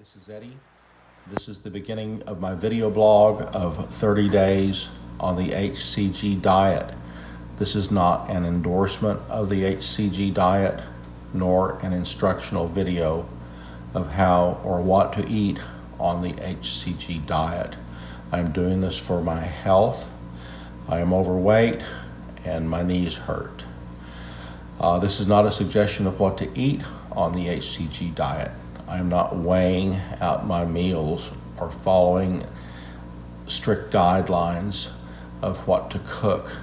This is Eddie. This is the beginning of my video blog of 30 days on the HCG diet. This is not an endorsement of the HCG diet, nor an instructional video of how or what to eat on the HCG diet. I'm doing this for my health. I am overweight and my knees hurt. This is not a suggestion of what to eat on the HCG diet. I am not weighing out my meals or following strict guidelines of what to cook,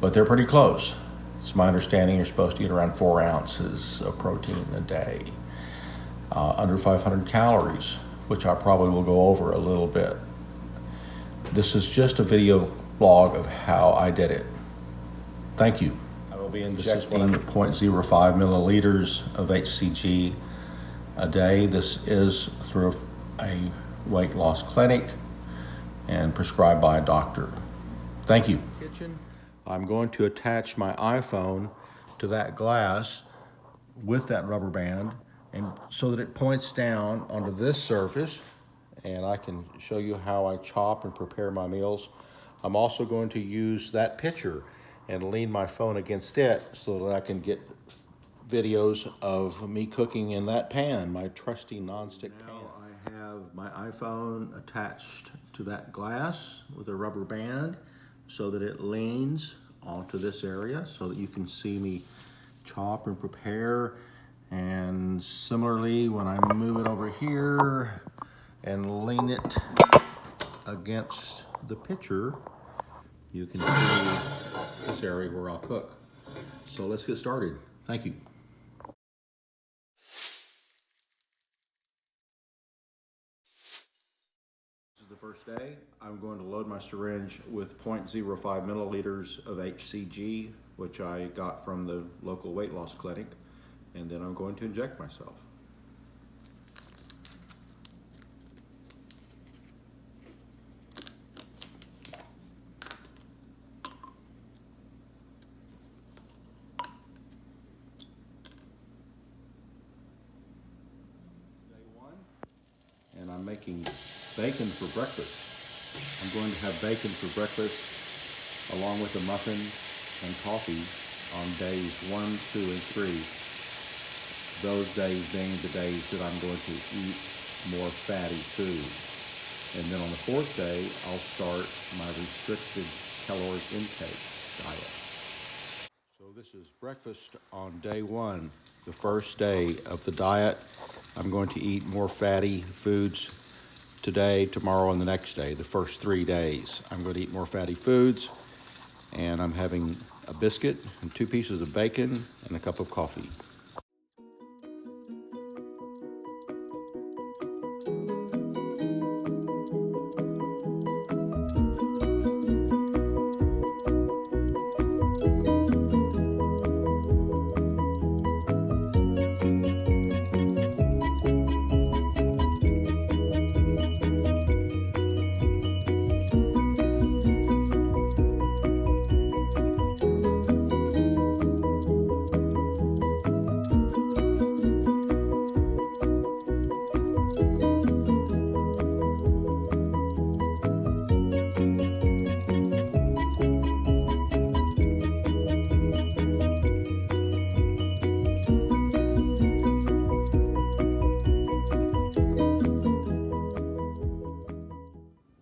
but they're pretty close. It's my understanding you're supposed to eat around 4 ounces of protein a day, under 500 calories, which I probably will go over a little bit. This is just a video blog of how I did it. Thank you. I will be injecting 0.05 milliliters of HCG a day. This is through a weight loss clinic and prescribed by a doctor. Thank you. I'm going to attach my iPhone to that glass with that rubber band, and so that it points down onto this surface, and I can show you how I chop and prepare my meals. I'm also going to use that picture and lean my phone against it so that I can get videos of me cooking in that pan, my trusty nonstick pan. Now I have my iPhone attached to that glass with a rubber band so that it leans onto this area so that you can see me chop and prepare. And similarly, when I move it over here and lean it against the picture, you can see this area where I'll cook. So let's get started. Thank you. The first day, I'm going to load my syringe with 0.05 milliliters of HCG, which I got from the local weight loss clinic, and then I'm going to inject myself. Day one, and I'm making bacon for breakfast. I'm going to have bacon for breakfast along with a muffin and coffee on days 1, 2, and 3. Those days being the days that I'm going to eat more fatty food. And then on the 4th day, I'll start my restricted caloric intake diet. So this is breakfast on day 1, the first day of the diet. I'm going to eat more fatty foods today, tomorrow, and the next day, the first 3 days. I'm going to eat more fatty foods, and I'm having a biscuit and 2 pieces of bacon and a cup of coffee.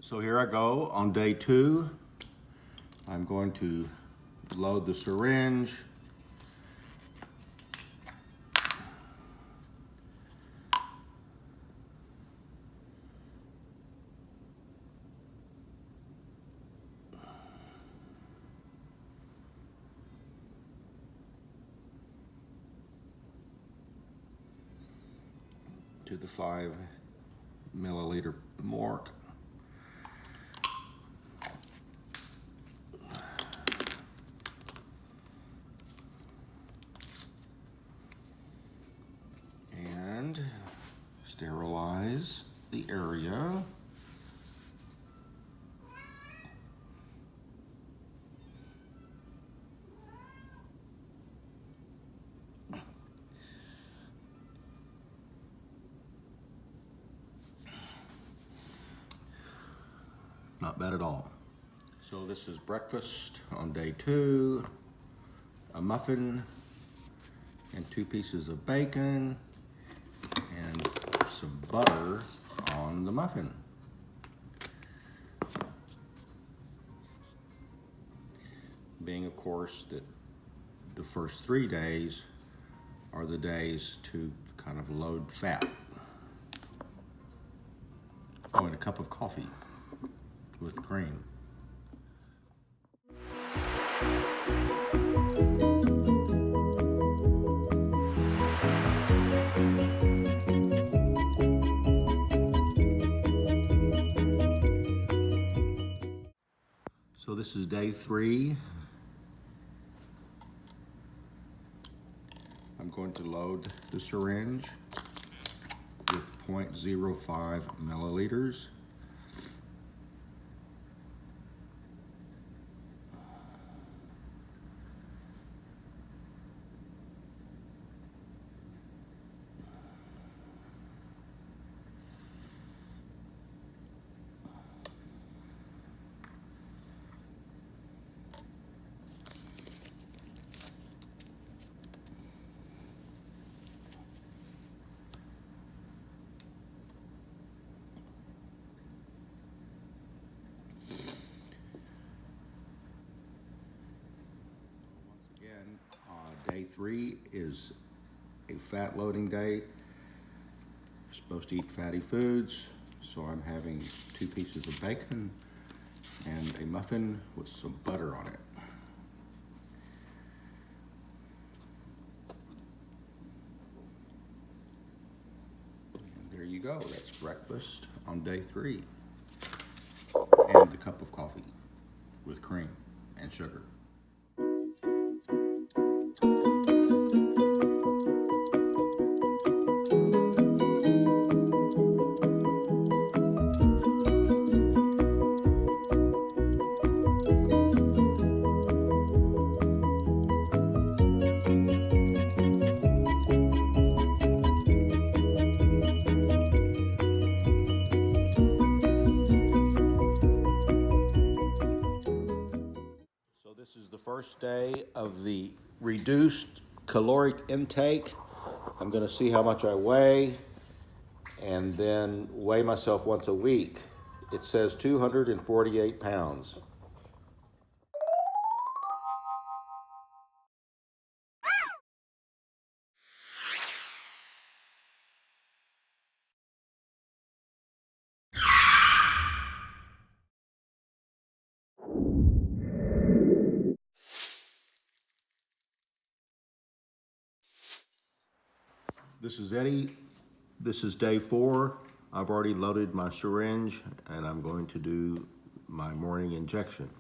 So here I go on day 2. I'm going to load the syringe. To the 5 milliliter mark. Sterilize the area. Not bad at all. So this is breakfast on day 2. A muffin and 2 pieces of bacon and some butter on the muffin. Being, of course, that the first 3 days are the days to kind of load fat. Oh, and a cup of coffee with cream. So this is day 3. I'm going to load the syringe with 0.05 milliliters. Again, day 3 is a fat loading day. You're supposed to eat fatty foods, so I'm having 2 pieces of bacon and a muffin with some butter on it. And there you go, that's breakfast on day 3. And the cup of coffee with cream and sugar. This is the first day of the reduced caloric intake. I'm going to see how much I weigh and then weigh myself once a week. It says 248 pounds. This is Eddie. This is day 4. I've already loaded my syringe and I'm going to do my morning injection.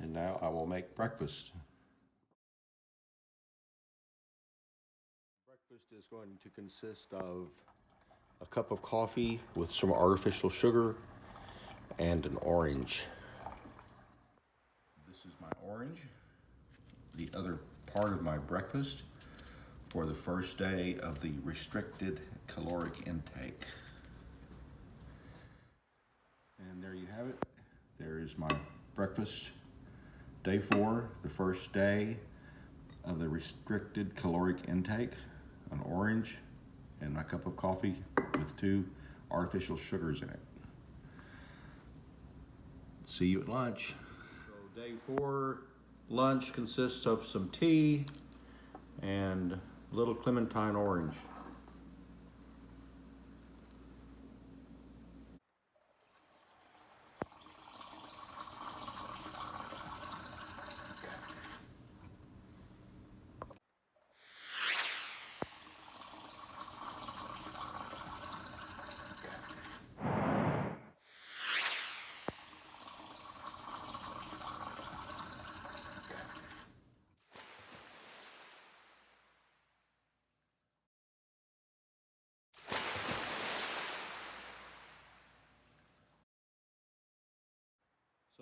And now I will make breakfast. Breakfast is going to consist of a cup of coffee with some artificial sugar and an orange. This is my orange, the other part of my breakfast for the first day of the restricted caloric intake. And there you have it. There is my breakfast, day 4, the first day of the restricted caloric intake, an orange and my cup of coffee with 2 artificial sugars in it. See you at lunch. So day 4 lunch consists of some tea and a little Clementine orange.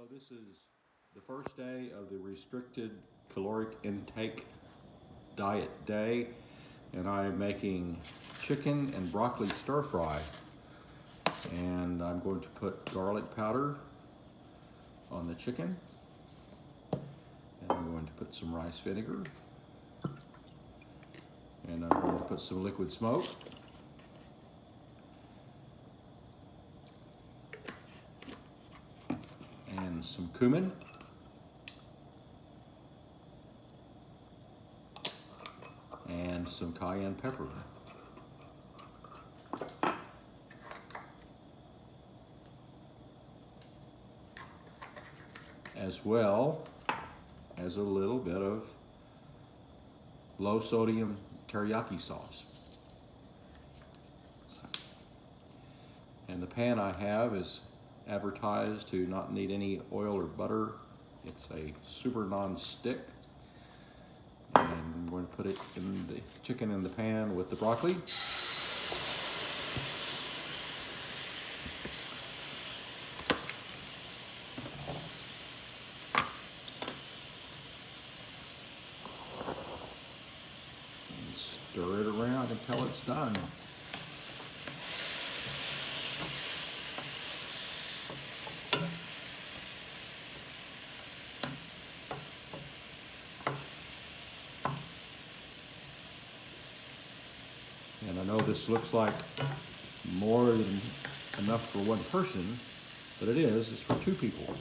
So this is the first day of the restricted caloric intake diet day, and I'm making chicken and broccoli stir fry. And I'm going to put garlic powder on the chicken, and I'm going to put some rice vinegar, and I'm going to put some liquid smoke, and some cumin, and some cayenne pepper. As well as a little bit of low sodium teriyaki sauce. And the pan I have is advertised to not need any oil or butter. It's a super non-stick. And I'm going to put it in the chicken in the pan with the broccoli. Stir it around until it's done. And I know this looks like more than enough for one person, but it is. It's for two people.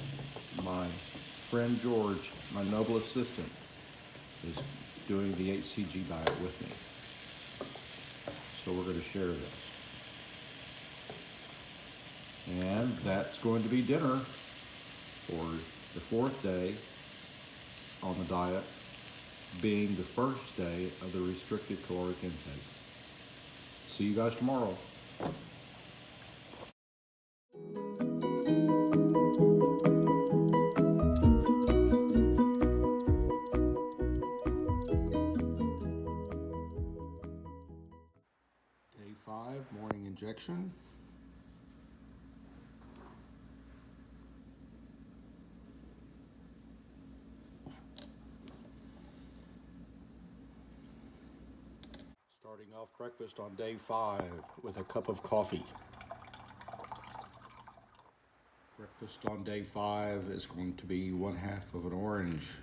My friend George, my noble assistant, is doing the HCG diet with me. So we're going to share this. And that's going to be dinner for the fourth day on the diet, being the first day of the restricted caloric intake. See you guys tomorrow. Day 5, morning injection. Starting off breakfast on day 5 with a cup of coffee. Breakfast on day 5 is going to be 1/2 of an orange.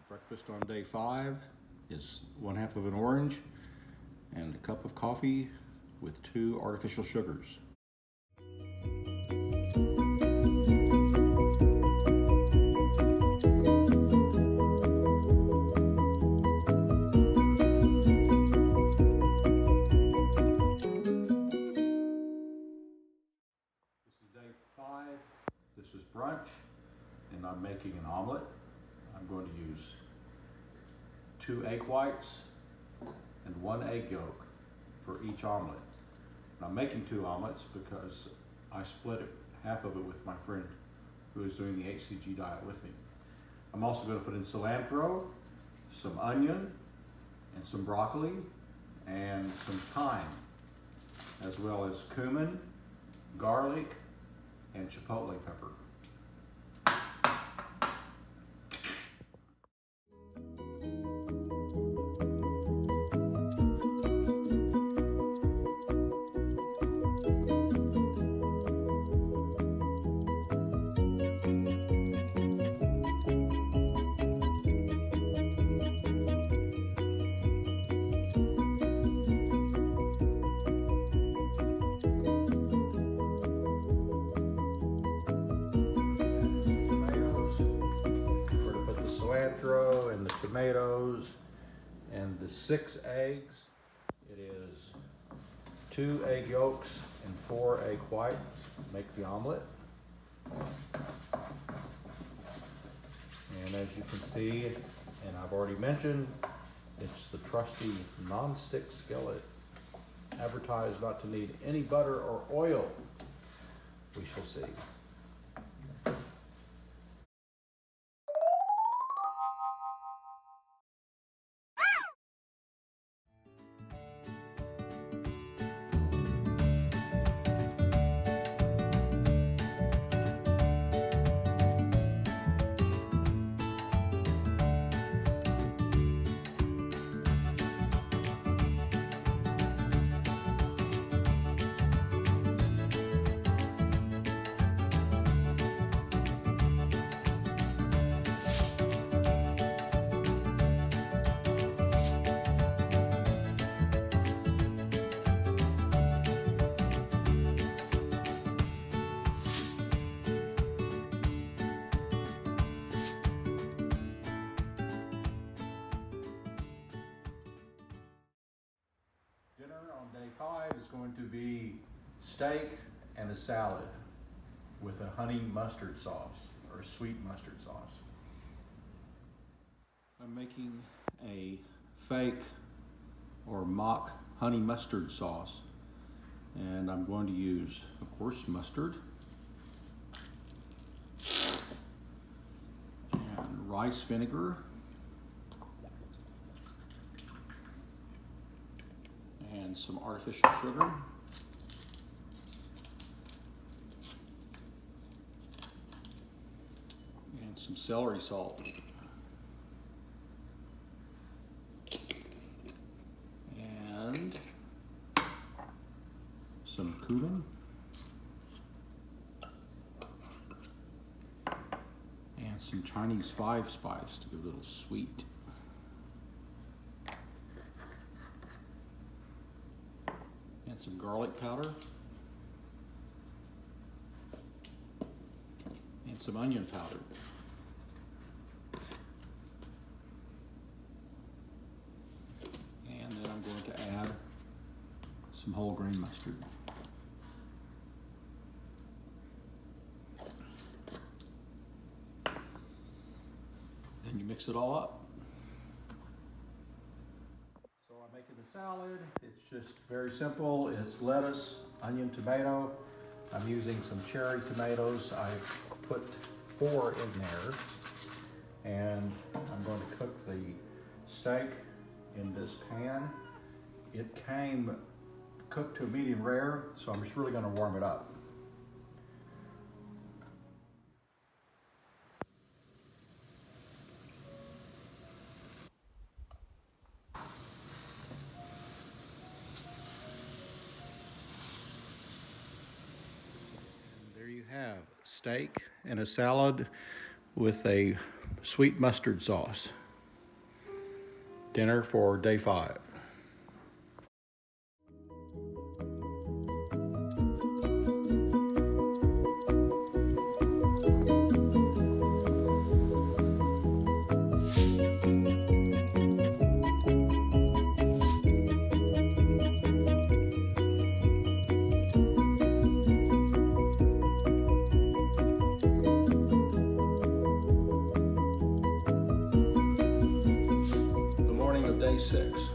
Breakfast on day 5 is 1/2 of an orange and a cup of coffee with 2 artificial sugars. This is day 5. This is brunch, and I'm making an omelet. I'm going to use 2 egg whites and 1 egg yolk for each omelet. And I'm making 2 omelets because I split it, half of it with my friend who is doing the HCG diet with me. I'm also going to put in cilantro, some onion, and some broccoli, and some thyme, as well as cumin, garlic, and chipotle pepper. Cilantro and the tomatoes and the 6 eggs. It is 2 egg yolks and 4 egg whites. Make the omelet. And as you can see, and I've already mentioned, it's the trusty non-stick skillet, advertised not to need any butter or oil. We shall see. on day 5 is going to be steak and a salad with a honey mustard sauce or sweet mustard sauce. I'm making a fake or mock honey mustard sauce, and I'm going to use, of course, mustard and rice vinegar and some artificial sugar and some celery salt and some cumin and some Chinese 5 spice to give a little sweet. And some garlic powder and some onion powder. And then I'm going to add some whole grain mustard. Then you mix it all up. So I'm making the salad. It's just very simple. It's lettuce, onion, tomato. I'm using some cherry tomatoes. I put 4 in there. And I'm going to cook the steak in this pan. It came cooked to a medium rare, so I'm just really going to warm it up. There you have steak and a salad with a sweet mustard sauce. Dinner for day 5. Day 6.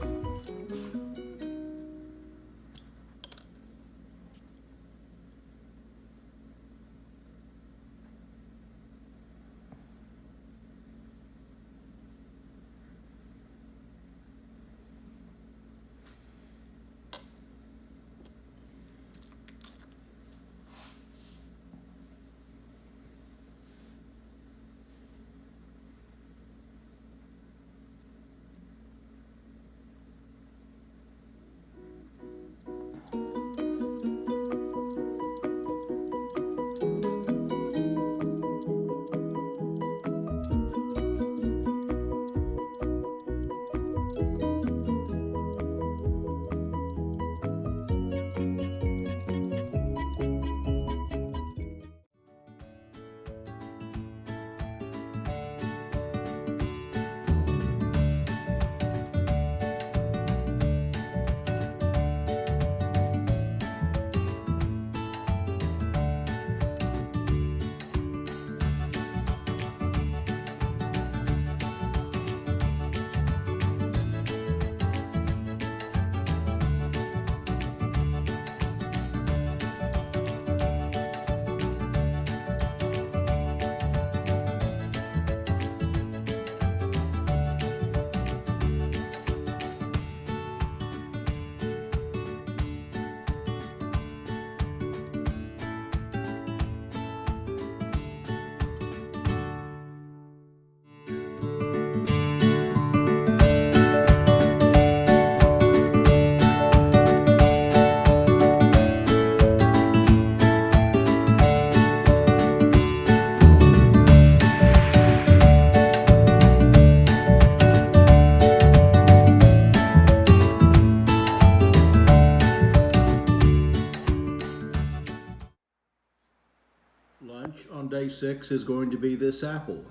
Lunch on day 6 is going to be this apple.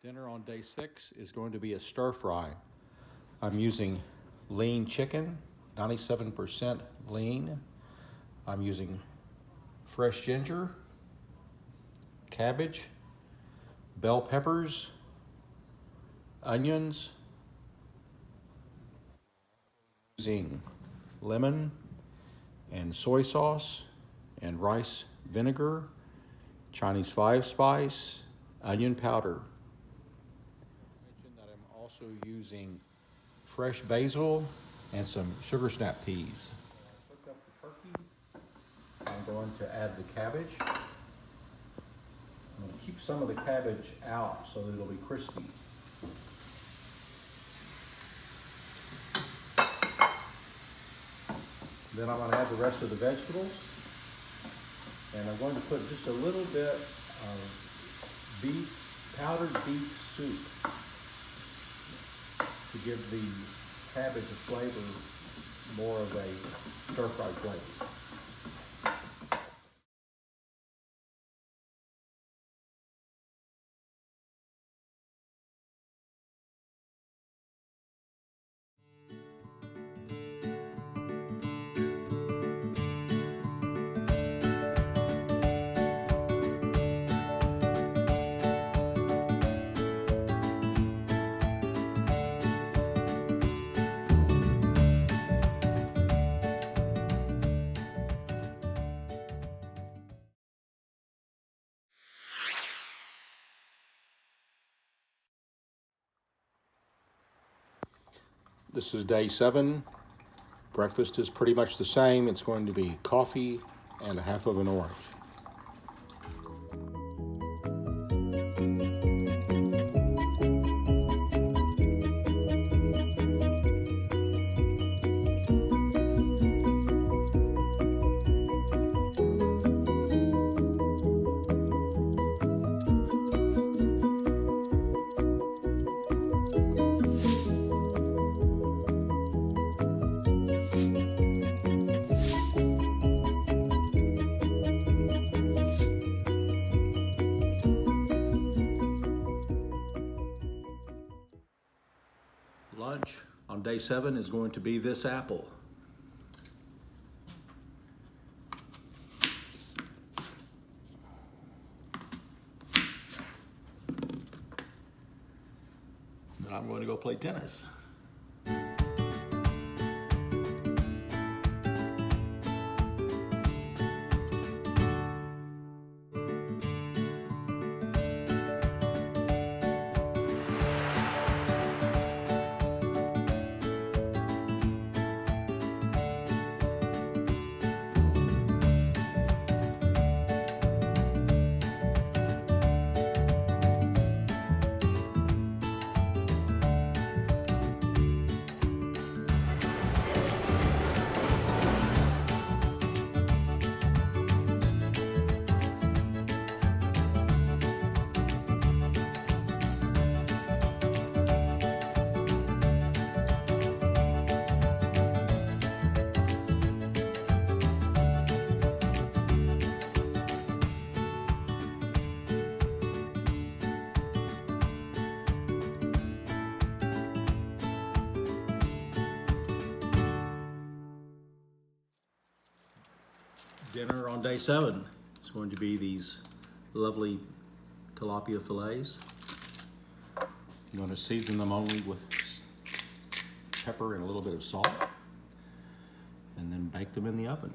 Dinner on day 6 is going to be a stir fry. I'm using lean chicken, 97% lean. I'm using fresh ginger, cabbage, bell peppers, onions, using lemon and soy sauce and rice vinegar, Chinese 5-spice, onion powder. I mentioned that I'm also using fresh basil and some sugar snap peas. Cook up the turkey. I'm going to add the cabbage. I'm going to keep some of the cabbage out so that it'll be crispy. Then I'm going to add the rest of the vegetables. And I'm going to put just a little bit of powdered beef soup to give the cabbage a flavor, more of a stir-fry flavor. This is day 7. Breakfast is pretty much the same. It's going to be coffee and a half of an orange. Lunch on day 7 is going to be this apple. Then I'm going to go play tennis. Dinner on day 7 is going to be these lovely tilapia fillets. I'm going to season them only with pepper and a little bit of salt, and then bake them in the oven.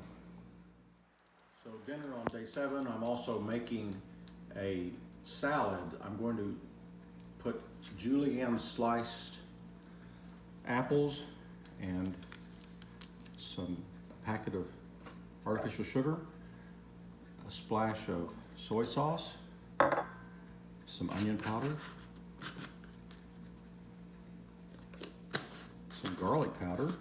So dinner on day 7, I'm also making a salad. I'm going to put julienne sliced apples and a packet of artificial sugar, a splash of soy sauce, some onion powder, some garlic powder,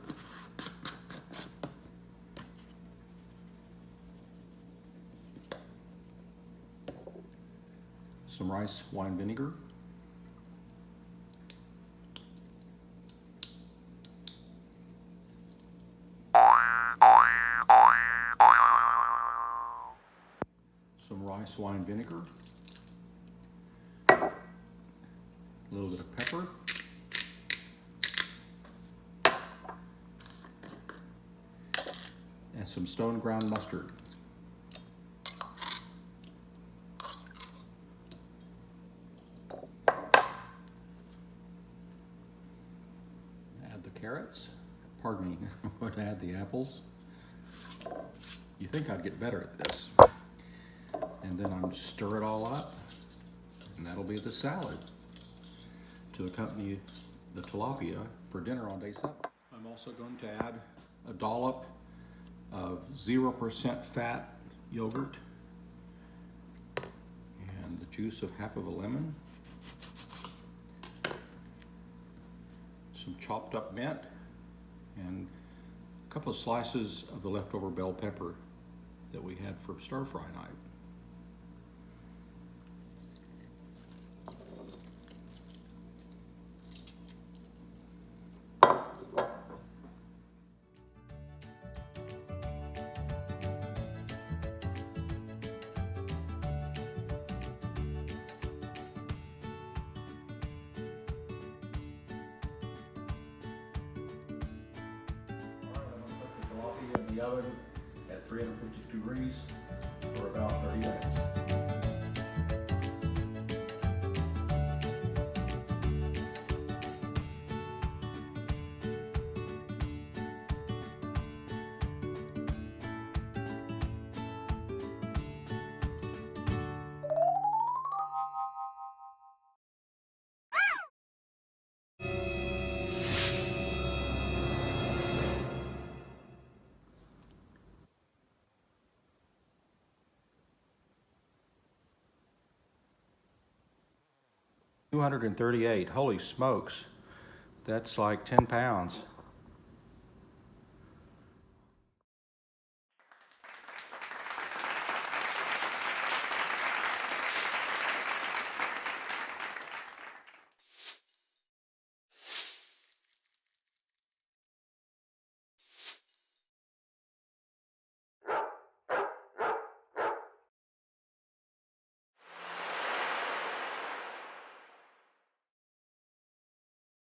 some rice wine vinegar, some rice wine vinegar, A little bit of pepper. And some stone ground mustard. Add the carrots. Pardon me, I'm going to add the apples. You think I'd get better at this. And then I'm stir it all up, and that'll be the salad to accompany the tilapia for dinner on day 7. I'm also going to add a dollop of 0% fat yogurt and the juice of half of a lemon, some chopped up mint, and a couple of slices of the leftover bell pepper that we had for stir fry night. 350 degrees for about 30 minutes. $238, holy smokes, that's like 10 pounds.